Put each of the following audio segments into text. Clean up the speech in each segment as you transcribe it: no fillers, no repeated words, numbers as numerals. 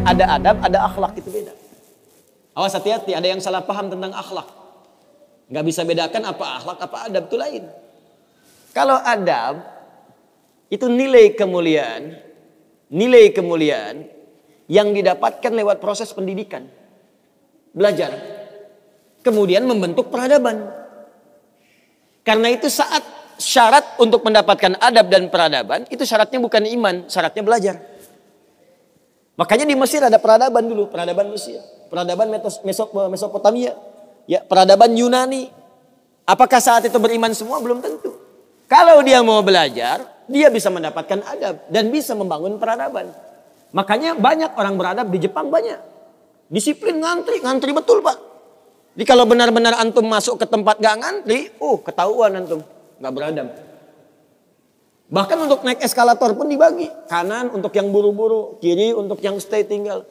Ada adab, ada akhlak, itu beda. Awas hati-hati, ada yang salah paham tentang akhlak. Nggak bisa bedakan apa akhlak, apa adab, itu lain. Kalau adab, itu nilai kemuliaan yang didapatkan lewat proses pendidikan. Belajar. Kemudian membentuk peradaban. Karena itu saat syarat untuk mendapatkan adab dan peradaban, itu syaratnya bukan iman, syaratnya belajar. Makanya di Mesir ada peradaban dulu, peradaban Mesir, peradaban Mesopotamia, ya, peradaban Yunani. Apakah saat itu beriman semua? Belum tentu. Kalau dia mau belajar, dia bisa mendapatkan adab dan bisa membangun peradaban. Makanya banyak orang beradab di Jepang, banyak. Disiplin, ngantri betul Pak. Jadi kalau benar-benar antum masuk ke tempat gak ngantri, ketahuan antum gak beradab. Bahkan untuk naik eskalator pun dibagi. Kanan untuk yang buru-buru, kiri untuk yang stay tinggal.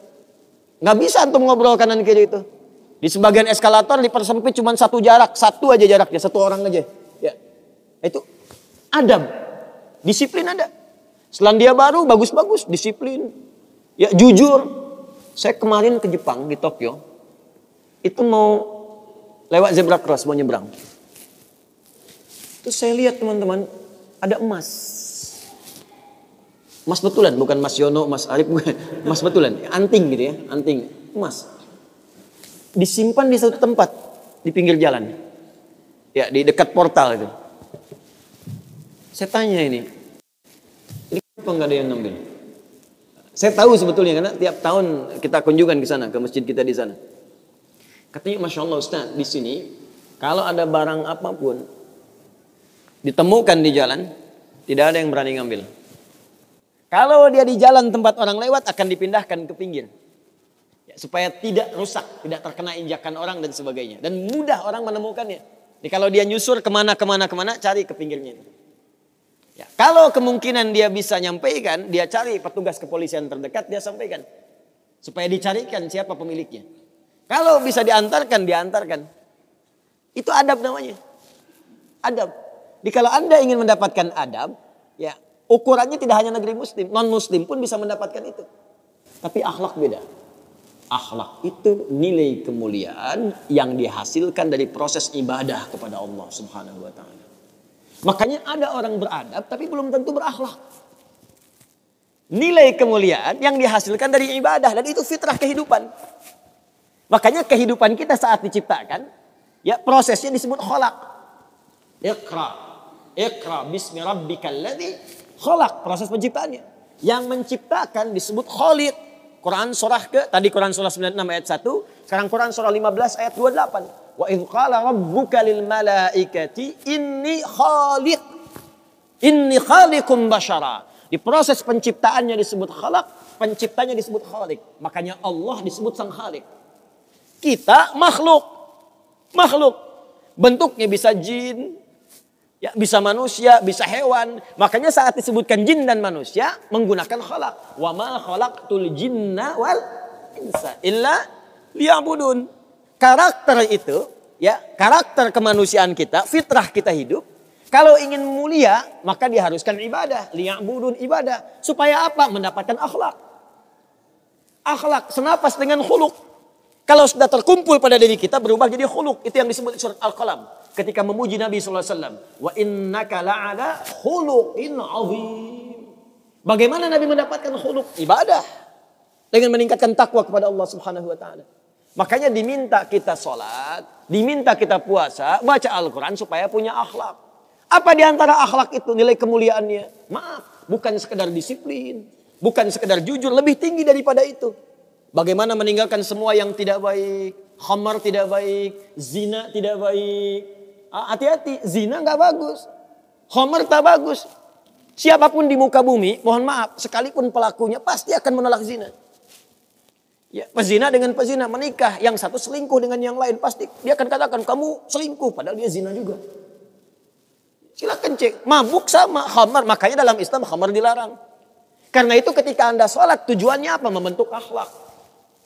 Gak bisa antum ngobrol kanan kiri itu. Di sebagian eskalator dipersempit cuma satu aja jaraknya, satu orang aja. Ya. Itu adab. Disiplin ada. Selandia Baru bagus-bagus, disiplin. Ya, jujur. Saya kemarin ke Jepang, di Tokyo. Itu mau lewat zebra cross, mau nyebrang. Terus saya lihat teman-teman, ada emas. Emas betulan, bukan Mas Yono, Mas Arif, emas betulan. Anting gitu ya, anting, emas. Disimpan di satu tempat, di pinggir jalan. Ya, di dekat portal itu. Saya tanya ini kenapa nggak ada yang ngambil? Saya tahu sebetulnya, karena tiap tahun kita kunjungan ke sana, ke masjid kita di sana. Katanya, Masya Allah Ustaz, di sini kalau ada barang apapun ditemukan di jalan, tidak ada yang berani ngambil. Kalau dia di jalan tempat orang lewat, akan dipindahkan ke pinggir. Ya, supaya tidak rusak, tidak terkena injakan orang dan sebagainya. Dan mudah orang menemukannya. Jadi kalau dia nyusur kemana, cari ke pinggirnya. Ya, kalau kemungkinan dia bisa nyampaikan, dia cari petugas kepolisian terdekat, dia sampaikan. Supaya dicarikan siapa pemiliknya. Kalau bisa diantarkan. Itu adab namanya. Adab. Jadi kalau Anda ingin mendapatkan adab, ya ukurannya tidak hanya negeri muslim, non-muslim pun bisa mendapatkan itu. Tapi akhlak beda. Akhlak itu nilai kemuliaan yang dihasilkan dari proses ibadah kepada Allah Subhanahu wa taala. Makanya ada orang beradab tapi belum tentu berakhlak. Nilai kemuliaan yang dihasilkan dari ibadah, dan itu fitrah kehidupan. Makanya kehidupan kita saat diciptakan, ya prosesnya disebut khalaq. Iqra bismi rabbikal ladzi khalaq, proses penciptaannya. Yang menciptakan disebut Khaliq. Quran surah Quran surah 96 ayat 1, sekarang Quran surah 15 ayat 28. Wa idz qala rabbuka lil malaikati inni khaliqum basyara. Di proses penciptaannya disebut khalaq, penciptanya disebut Khaliq. Makanya Allah disebut sang Khaliq. Kita makhluk. Bentuknya bisa jin, ya, bisa manusia, bisa hewan. Makanya saat disebutkan jin dan manusia menggunakan khalaq. Wa ma khalaqtul jinna wal insa illa liya'budun. Karakter itu, ya, karakter kemanusiaan kita, fitrah kita hidup. Kalau ingin mulia, maka diharuskan ibadah, liya'budun, ibadah. Supaya apa? Mendapatkan akhlak. Akhlak senapas dengan khuluq. Kalau sudah terkumpul pada diri kita, berubah jadi khuluq. Itu yang disebut surat Al-Qalam. Ketika memuji Nabi SAW. Wa innaka la'ala khuluqin azim. Bagaimana Nabi mendapatkan khuluq? Ibadah. Dengan meningkatkan takwa kepada Allah Subhanahu wa ta'ala. Makanya diminta kita sholat, diminta kita puasa, baca Al-Quran supaya punya akhlak. Apa diantara akhlak itu nilai kemuliaannya? Maaf, bukan sekedar disiplin. Bukan sekedar jujur, lebih tinggi daripada itu. Bagaimana meninggalkan semua yang tidak baik. Khamar tidak baik. Zina tidak baik. Hati-hati, zina gak bagus. Khamar tak bagus. Siapapun di muka bumi, mohon maaf, sekalipun pelakunya pasti akan menolak zina. Ya, pezina dengan pezina menikah. Yang satu selingkuh dengan yang lain. Pasti dia akan katakan, kamu selingkuh. Padahal dia zina juga. Silakan cek. Mabuk sama khamar. Makanya dalam Islam khamar dilarang. Karena itu ketika Anda sholat, tujuannya apa? Membentuk akhlak.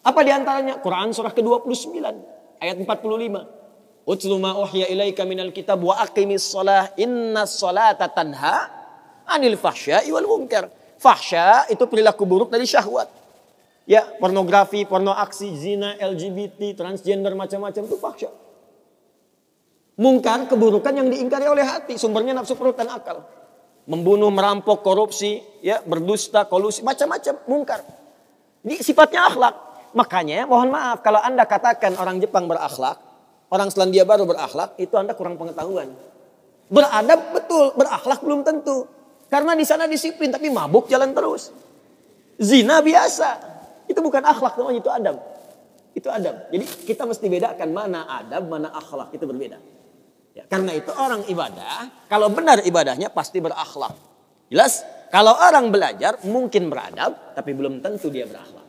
Apa diantaranya? Quran surah ke-29 ayat 45. Utlu ma uhya ilaika minal kitab wa aqimis shalah innas sholata tanha anil fahsya'i wal munkar. Fahsya itu perilaku buruk dari syahwat. Ya, pornografi, porno aksi, zina, LGBT, transgender, macam-macam itu fahsya. Mungkar, keburukan yang diingkari oleh hati, sumbernya nafsu perut dan akal. Membunuh, merampok, korupsi, ya, berdusta, kolusi, macam-macam mungkar. Ini sifatnya akhlak. Makanya mohon maaf kalau Anda katakan orang Jepang berakhlak, orang Selandia Baru berakhlak, itu Anda kurang pengetahuan. Beradab betul, berakhlak belum tentu. Karena di sana disiplin tapi mabuk jalan terus. Zina biasa. Itu bukan akhlak namanya, itu adab. Itu adab. Jadi kita mesti bedakan mana adab, mana akhlak, itu berbeda. Ya, karena itu orang ibadah, kalau benar ibadahnya pasti berakhlak. Jelas? Kalau orang belajar mungkin beradab, tapi belum tentu dia berakhlak.